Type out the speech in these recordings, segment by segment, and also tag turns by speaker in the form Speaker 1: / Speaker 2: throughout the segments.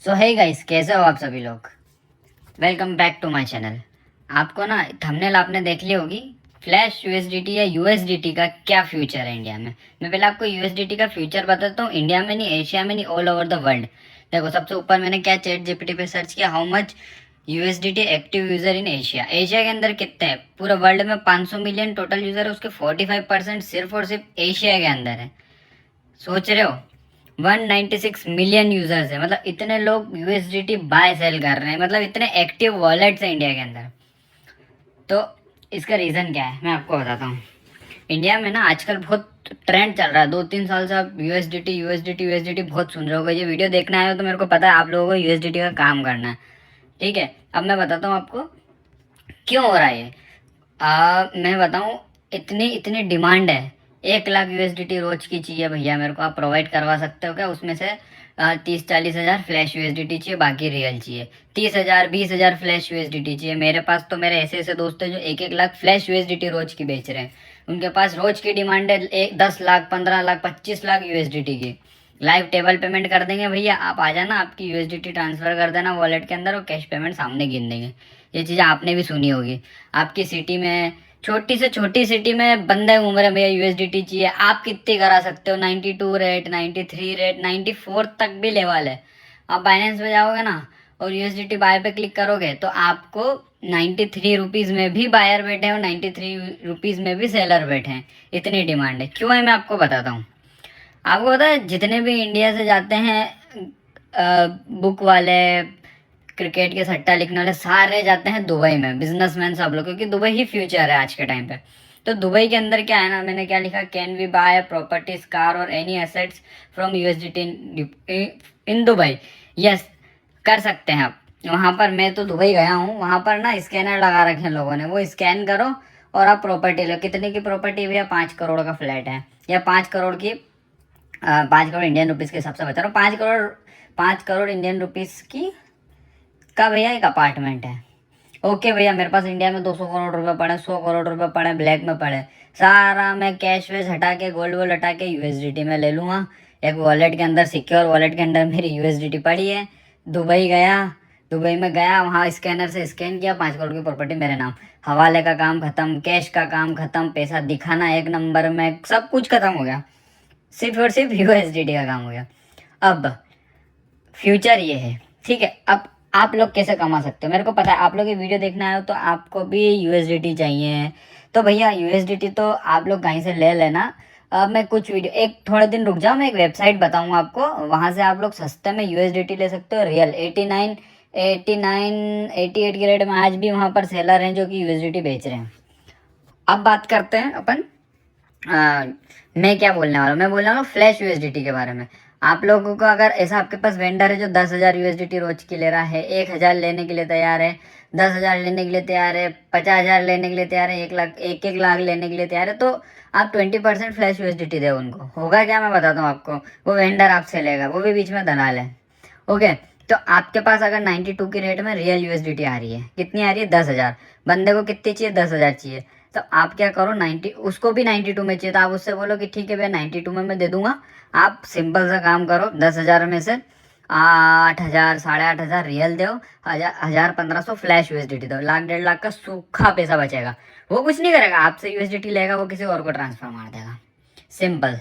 Speaker 1: सो hey guys, कैसे हो आप सभी लोग। Welcome back to my channel. आपको ना थंबनेल आपने देख ली होगी। फ्लैश यूएसडीटी या यूएसडीटी का क्या फ्यूचर है इंडिया में। मैं पहले आपको यूएसडीटी का फ्यूचर बताता हूँ, इंडिया में नहीं, एशिया में नहीं, ऑल ओवर द वर्ल्ड। देखो, सबसे ऊपर मैंने क्या चैट जीपीटी पे सर्च किया, how much USDT active user in Asia. Asia के अंदर कितने हैं? पूरे वर्ल्ड में 500 मिलियन टोटल यूजर है, उसके 45% सिर्फ और सिर्फ एशिया के अंदर है। सोच रहे हो, 196 मिलियन यूजर्स है, मतलब इतने लोग यूएसडीटी बाय सेल कर रहे हैं, मतलब इतने एक्टिव वॉलेट्स हैं इंडिया के अंदर। तो इसका रीज़न क्या है मैं आपको बताता हूँ। इंडिया में ना आजकल बहुत ट्रेंड चल रहा है, 2-3 साल से आप यूएसडीटी यूएसडीटी यूएसडीटी बहुत सुन रहे हो। ये वीडियो देखना है तो मेरे को पता है आप लोगों को यूएसडीटी का काम करना है। ठीक है, अब मैं बताता हूँ आपको क्यों हो रहा है ये। मैं बताऊँ, इतनी इतनी डिमांड है। 1 लाख यूएसडीटी रोज की चाहिए भैया मेरे को, आप प्रोवाइड करवा सकते हो क्या? उसमें से 30-40 हज़ार फ्लैश यूएसडीटी चाहिए, बाकी रियल चाहिए। 30,000-20,000 फ्लैश यूएसडीटी चाहिए। मेरे पास तो मेरे ऐसे ऐसे दोस्त हैं जो 1-1 लाख फ्लैश यूएसडीटी रोज की बेच रहे हैं। उनके पास रोज की डिमांड है 10 लाख, 15 लाख, 25 लाख यूएसडीटी की। लाइव टेबल पेमेंट कर देंगे भैया, आप आ जाना, आपकी यूएसडीटी ट्रांसफर कर देना वॉलेट के अंदर और कैश पेमेंट सामने गिन देंगे। ये चीज़ आपने भी सुनी होगी। आपकी सिटी में, छोटी से छोटी सिटी में बंदे घूम रहे हैं भैया यूएसडीटी चाहिए, आप कितनी करा सकते हो? 92 रेट, 93 रेट, 94 तक भी लेवल है। आप बाइनेंस में जाओगे ना और यूएसडीटी बाय पे क्लिक करोगे तो आपको 93 रुपीज़ में भी बायर बैठे हैं और 93 रुपीज़ में भी सेलर बैठे हैं। इतनी डिमांड है। क्यों है मैं आपको बताता हूँ। आपको पता है जितने भी इंडिया से जाते हैं बुक वाले, क्रिकेट के सट्टा लिखने वाले, सारे जाते हैं दुबई में, बिजनेसमैन सब लोग, क्योंकि दुबई ही फ्यूचर है आज के टाइम पे। तो दुबई के अंदर क्या है ना, मैंने क्या लिखा, can we buy properties, car और any assets from USDT in Dubai. Yes, कर सकते हैं आप। वहाँ पर मैं तो दुबई गया हूँ, वहाँ पर ना स्कैनर लगा रखे हैं लोगों ने, वो स्कैन करो और आप प्रॉपर्टी लो। कितने की प्रॉपर्टी भैया? 5 करोड़ का फ्लैट है, या 5 करोड़ की, 5 करोड़ इंडियन रुपीज़ के हिसाब से बता रहा हूँ, 5 करोड़, 5 करोड़ इंडियन रुपीज़ की का भैया एक अपार्टमेंट है। ओके भैया, मेरे पास इंडिया में 200 करोड़ रुपए पड़े, 100 करोड़ रुपए पड़े, ब्लैक में पड़े, सारा मैं कैश वैश हटा के, गोल्ड वोल्ड हटा के यूएसडीटी में ले लूँगा। एक वॉलेट के अंदर, सिक्योर वॉलेट के अंदर मेरी यूएसडीटी पड़ी है। दुबई गया, दुबई में गया, वहाँ स्कैनर से स्कैन किया, 5 करोड़ की प्रॉपर्टी मेरे नाम, हवाले का काम खत्म, कैश का काम खत्म, पैसा दिखाना एक नंबर में, सब कुछ खत्म हो गया। सिर्फ और सिर्फ यूएसडीटी का काम हो गया। अब फ्यूचर ये है, ठीक है। अब आप लोग कैसे कमा सकते हो मेरे को पता है, आप लोग ये वीडियो देखना आए हो तो आपको भी यूएसडीटी चाहिए। तो भैया यूएसडीटी तो आप लोग कहीं से ले लेना। अब मैं कुछ वीडियो, एक थोड़े दिन रुक जाओ, मैं एक वेबसाइट बताऊंगा आपको, वहां से आप लोग सस्ते में यूएसडीटी ले सकते हो। रियल 89, 89, 88 के रेट में आज भी वहां पर सेलर हैं जो कि यूएसडीटी बेच रहे हैं। अब बात करते हैं अपन, आ, मैं क्या बोलने वाला हूँ, मैं बोल रहा हूँ फ्लैश यूएसडीटी के बारे में। आप लोगों को अगर ऐसा, आपके पास वेंडर है जो 10,000 यूएसडीटी रोज की ले रहा है, 1,000 लेने के लिए तैयार है, 10,000 लेने के लिए तैयार है, 50,000 लेने के लिए तैयार है, 1 लाख, 1-1 लाख लेने के लिए तैयार है, तो आप 20% फ्लैश यूएसडीटी दे उनको। होगा क्या, मैं बताता हूँ आपको। वो वेंडर आपसे लेगा, वो भी बीच में दलाल है। ओके, तो आपके पास अगर 92 की रेट में रियल यूएसडीटी आ रही है, कितनी आ रही है? 10,000। बंदे को कितनी चाहिए? 10,000 चाहिए। तो आप क्या करो, 90, उसको भी 92 में चाहिए, तो आप उससे बोलो कि ठीक है भैया 92 में मैं दे दूंगा। आप सिंपल सा काम करो, 10,000 में से 8,000, 8,500 रियल दो, 1,000, 1,500 फ्लैश यूएसडीटी दो, 1-1.5 लाख का सूखा पैसा बचेगा। वो कुछ नहीं करेगा, आपसे यूएसडीटी लेगा, वो किसी और को ट्रांसफर मार देगा। सिंपल।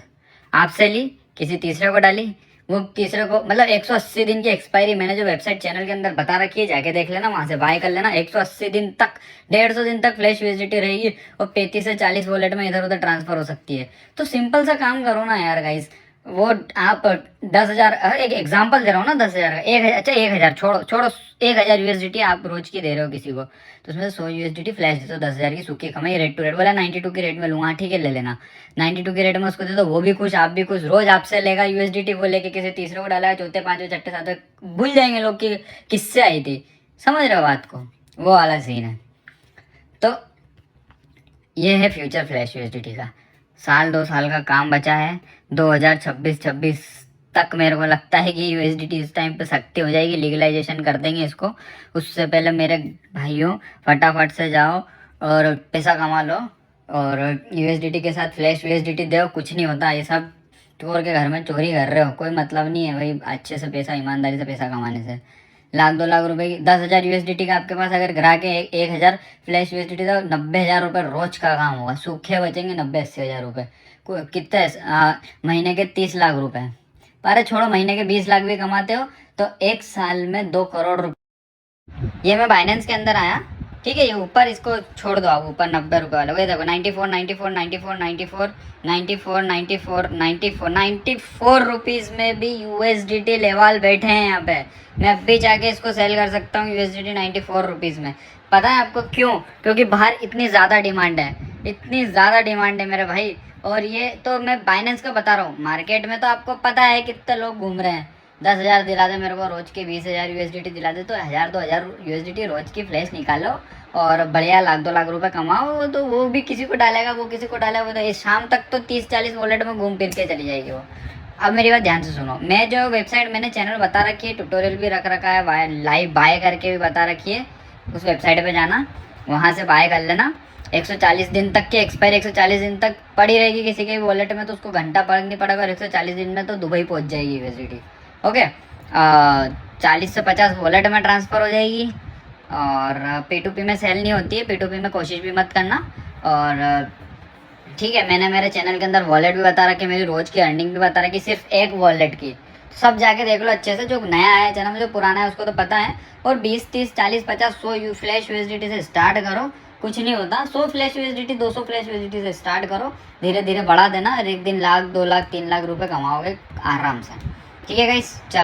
Speaker 1: आपसे ली, किसी तीसरे को डाली, वो तीसरे को, मतलब 180 दिन की एक्सपायरी, मैंने जो वेबसाइट चैनल के अंदर बता रखी है, जाके देख लेना, वहां से बाय कर लेना। 180 दिन तक, 150 दिन तक फ्लैश विजिटी रहेगी और 35 से 40 वॉलेट में इधर उधर ट्रांसफर हो सकती है। तो सिंपल सा काम करो ना यार गाइस। वो आप 10,000, एक एग्जाम्पल दे रहा हूँ ना, 10,000 का, 1,000, अच्छा 1,000 छोड़ो छोड़ो, 1,000 यूएसडीटी आप रोज की दे रहे हो किसी को, तो उसमें से 100 यूएसडीटी फ्लैश दे दो, 10,000 की सूखी कमाई, रेट टू रेट। बोला 92 की रेट में लूँगा, ठीक है ले लेना। 92 के रेट में उसको दे दो, वो भी खुश, आप भी खुश। रोज आपसे लेगा यूएसडीटी, वो लेके किसी तीसरे को डाला है, चौथे पांचवे छठे सातवें भूल जाएंगे लोग कि किससे आई थी। समझ रहे हो बात को, वो वाला सीन है। तो ये है फ्यूचर फ्लैश यूएसडीटी का। 1-2 साल का काम बचा है, 2026 तक मेरे को लगता है कि यूएसडीटी इस टाइम पे सख्ती हो जाएगी, लीगलाइजेशन कर देंगे इसको। उससे पहले मेरे भाइयों, फटाफट से जाओ और पैसा कमा लो, और यूएसडीटी के साथ फ्लैश यूएसडीटी दो, कुछ नहीं होता ये सब। चोर के घर में चोरी कर रहे हो, कोई मतलब नहीं है भाई अच्छे से पैसा, ईमानदारी से पैसा कमाने से। लाख 2 लाख रुपए की 10,000 यूएसडीटी का आपके पास अगर ग्राहक है 1,000 फ्लैश यूएसडीटी तो 90,000 रुपये रोज का काम होगा, सूखे बचेंगे 90-80 हज़ार रुपये। कितने महीने के 30 लाख रुपए, अरे छोड़ो महीने के 20 लाख भी कमाते हो तो एक साल में 2 करोड़ रुपए। ये मैं बाइनेंस के अंदर आया, ठीक है, ये ऊपर इसको छोड़ दो आप, ऊपर 90 रुपये वाला वही देखो 94 रुपीज़ में भी यूएसडीटी लेवल बैठे हैं यहाँ पे। मैं अब भी जाके इसको सेल कर सकता हूँ यूएसडीटी 94 रुपीज़ में। पता है आपको क्यों? क्योंकि बाहर इतनी ज़्यादा डिमांड है, इतनी ज़्यादा डिमांड है मेरे भाई। और ये तो मैं बाइनेंस का बता रहा हूँ, मार्केट में तो आपको पता है कितने लोग घूम रहे हैं। 10,000 दिला दे मेरे को रोज के, 20,000 यूएसडीटी दिला दे तो 1,000-2,000 यूएसडीटी रोज की फ्लैश निकालो और बढ़िया लाख 2 लाख रुपए कमाओ। तो वो भी किसी को डालेगा, वो किसी को डालेगा, वो तो इस शाम तक तो 30-40 वॉलेट में घूम फिर के चली जाएगी वो। अब मेरी बात ध्यान से सुनो, मैं जो वेबसाइट मैंने चैनल बता रखी है, ट्यूटोरियल भी रख रखा है, लाइव बाय करके भी बता रखी है, उस वेबसाइट पे जाना, वहाँ से बाय कर लेना। 140 दिन तक की एक्सपायरी, 140 दिन तक पड़ी रहेगी किसी के भी वॉलेट में तो उसको घंटा फर्क नहीं पड़ेगा, और 140 दिन में तो दुबई पहुँच जाएगी यूएसडीटी। ओके, 40 से 50 वॉलेट में ट्रांसफ़र हो जाएगी। और P2P में सेल नहीं होती है, P2P में कोशिश भी मत करना। और ठीक है, मैंने मेरे चैनल के अंदर वॉलेट भी बता रखी, मेरी रोज़ की अर्निंग भी बता रखी, सिर्फ एक वॉलेट की। सब जाके देख लो अच्छे से, जो नया है चैनल में, जो पुराना है उसको तो पता है। और 20, 30, 40, 50, 100 फ्लैश यूएसडीटी से स्टार्ट करो, कुछ नहीं होता। 100 फ्लैश यूएसडीटी, 200 फ्लैश यूएसडीटी से स्टार्ट करो, धीरे धीरे बढ़ा देना, और एक दिन लाख, 2 लाख, 3 लाख रुपए कमाओगे आराम से। ठीक है गाइस, चलो।